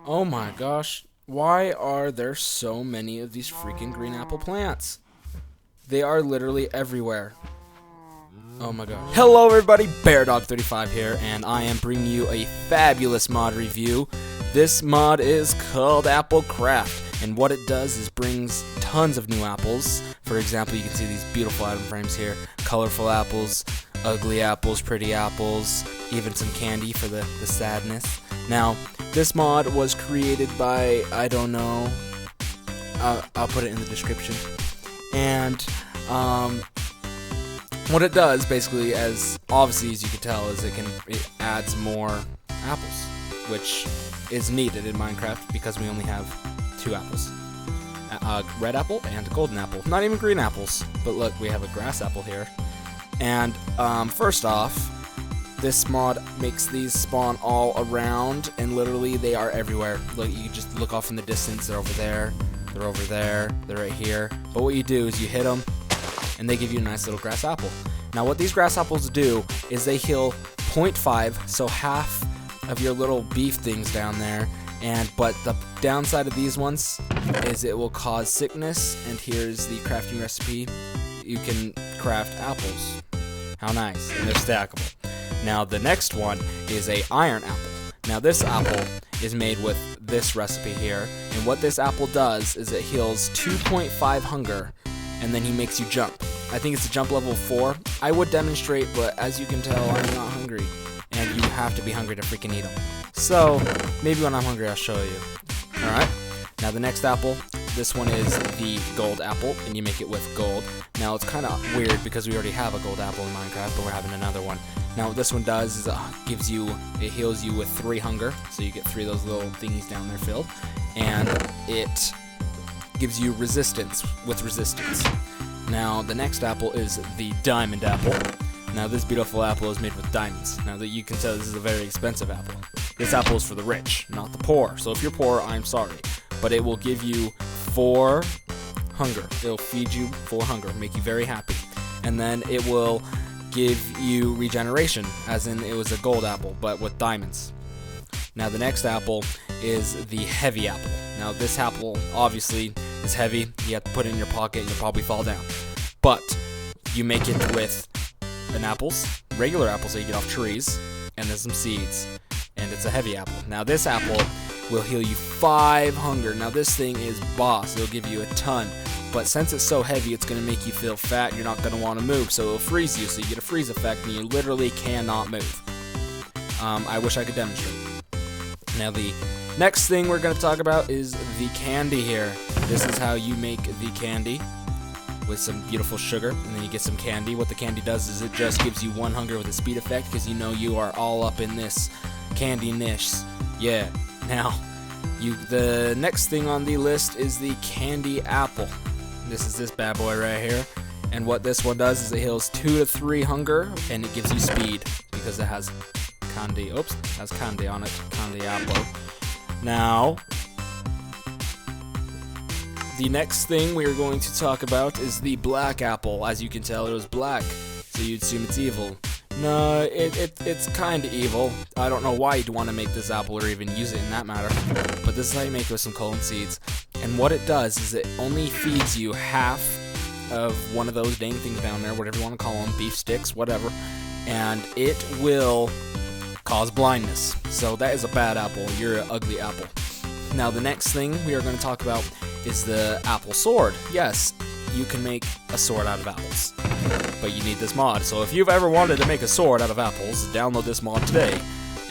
Oh my gosh, why are there so many of these freaking green apple plants? They are literally everywhere. Oh my gosh. Hello everybody, BearDog35 here, and I am bringing you a fabulous mod review. This mod is called AppleCraft, and what it does is brings tons of new apples. For example, you can see these beautiful item frames here. Colorful apples, ugly apples, pretty apples, even some candy for the sadness. Now, this mod was created by, I don't know, I'll put it in the description. And what it does, basically, as obviously as you can tell, is it adds more apples, which is needed in Minecraft because we only have two apples. A red apple and a golden apple. Not even green apples, but look, we have a grass apple here. And first off, this mod makes these spawn all around, and literally they are everywhere. Look, you just look off in the distance, they're over there, they're over there, they're right here. But what you do is you hit them, and they give you a nice little grass apple. Now what these grass apples do is they heal 0.5, so half of your little beef things down there. But the downside of these ones is it will cause sickness, and here's the crafting recipe. You can craft apples. How nice, and they're stackable. Now the next one is a iron apple. Now this apple is made with this recipe here, and what this apple does is it heals 2.5 hunger, and then he makes you jump. I think it's a jump level 4. I would demonstrate, but as you can tell, I'm not hungry, and you have to be hungry to freaking eat them. So maybe when I'm hungry, I'll show you. Alright, now the next apple, this one is the gold apple, and you make it with gold. Now it's kind of weird because we already have a gold apple in Minecraft, but we're having another one. Now what this one does is it heals you with 3 hunger, so you get 3 of those little thingies down there filled, and it gives you resistance with resistance. Now the next apple is the diamond apple. Now this beautiful apple is made with diamonds. Now that you can tell, this is a very expensive apple. This apple is for the rich, not the poor. So if you're poor, I'm sorry, but it will give you 4 hunger. It'll feed you 4 hunger, make you very happy, and then it will give you regeneration, as in it was a gold apple, but with diamonds. Now the next apple is the heavy apple. Now this apple obviously is heavy. You have to put it in your pocket and you'll probably fall down. But you make it with regular apples that you get off trees, and then some seeds, and it's a heavy apple. Now this apple will heal you 5 hunger. Now this thing is boss. It'll give you a ton. But since it's so heavy, it's going to make you feel fat, and you're not going to want to move, so it'll freeze you, so you get a freeze effect, and you literally cannot move. I wish I could demonstrate. Now the next thing we're going to talk about is the candy here. This is how you make the candy with some beautiful sugar, and then you get some candy. What the candy does is it just gives you 1 hunger with a speed effect, because you know you are all up in this candy niche. Yeah. Now, the next thing on the list is the candy apple. This is this bad boy right here, and what this one does is it heals 2 to 3 hunger, and it gives you speed because it has candy. Oops, has candy on it. Candy apple. Now, the next thing we are going to talk about is the black apple. As you can tell, it was black, so you'd assume it's evil. No, it's kind of evil. I don't know why you'd want to make this apple or even use it in that matter, but this is how you make it with some colon seeds. And what it does is it only feeds you half of one of those dang things down there, whatever you want to call them, beef sticks, whatever, and it will cause blindness. So that is a bad apple. You're an ugly apple. Now the next thing we are going to talk about is the apple sword. Yes, you can make a sword out of apples, but you need this mod. So if you've ever wanted to make a sword out of apples, download this mod today.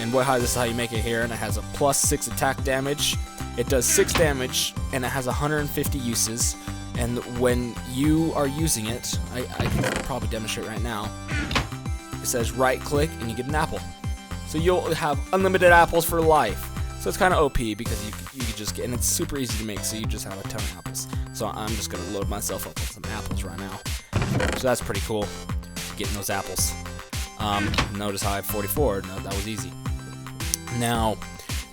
And this is how you make it here, and it has a +6 attack damage. It does 6 damage, and it has 150 uses. And when you are using it, I can probably demonstrate right now. It says right click and you get an apple. So you'll have unlimited apples for life. So it's kind of OP because you can just get, and it's super easy to make, so you just have a ton of apples. So I'm just going to load myself up with some apples right now. So that's pretty cool, getting those apples. Notice how I have 44, no, that was easy. Now,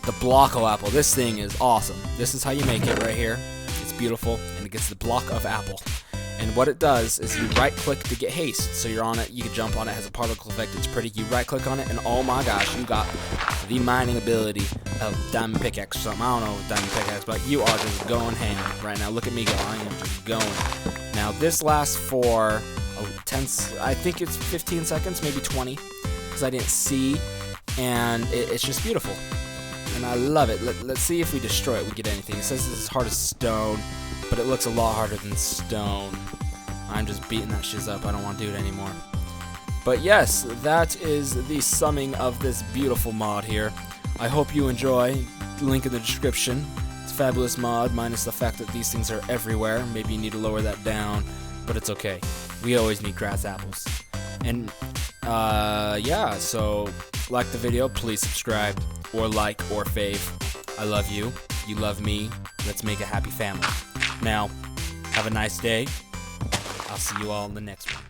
the Blocko apple, this thing is awesome. This is how you make it right here. It's beautiful, and it gets the block of apple. And what it does is you right click to get haste. So you're on it, you can jump on it, it has a particle effect, it's pretty. You right click on it, and oh my gosh, you got the mining ability of Diamond Pickaxe or something. I don't know if Diamond Pickaxe, but you are just going ham right now. Look at me go. I am just going. Now, this lasts for 10, I think it's 15 seconds, maybe 20, because I didn't see, and it's just beautiful. And I love it. Let's see if we destroy it, we get anything. It says it's as hard as stone, but it looks a lot harder than stone. I'm just beating that shiz up. I don't want to do it anymore. But yes, that is the summing of this beautiful mod here. I hope you enjoy. Link in the description. It's a fabulous mod, minus the fact that these things are everywhere. Maybe you need to lower that down, but it's okay. We always need grass apples. And yeah, so like the video, please subscribe, or like, or fave. I love you. You love me. Let's make a happy family. Now, have a nice day. I'll see you all in the next one.